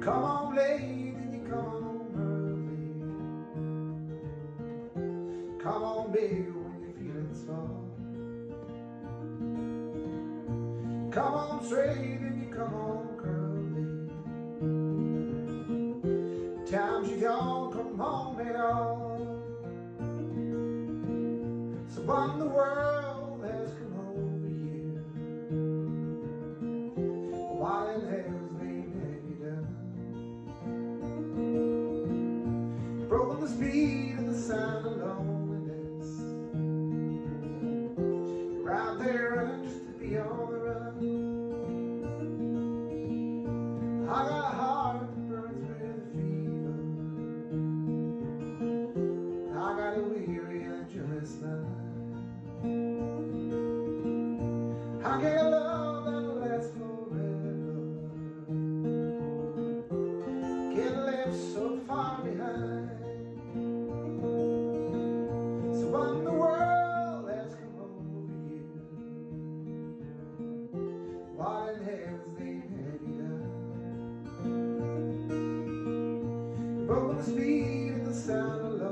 Come on late and you come on early. Come on big when you're feeling small. Come on straight and you come on curly. Times you don't come home at all. So when the world has come over you, why in hell's name have you done? Broken the speed and the sound of loneliness. You're out there running just to be on the run. I got a heart that burns with a fever. I got a weary and jealous mind. I get a love that'll last forever. Get left so far behind. So when the world has come over you, what in heaven's name have you done? Broken the speed and the sound of love.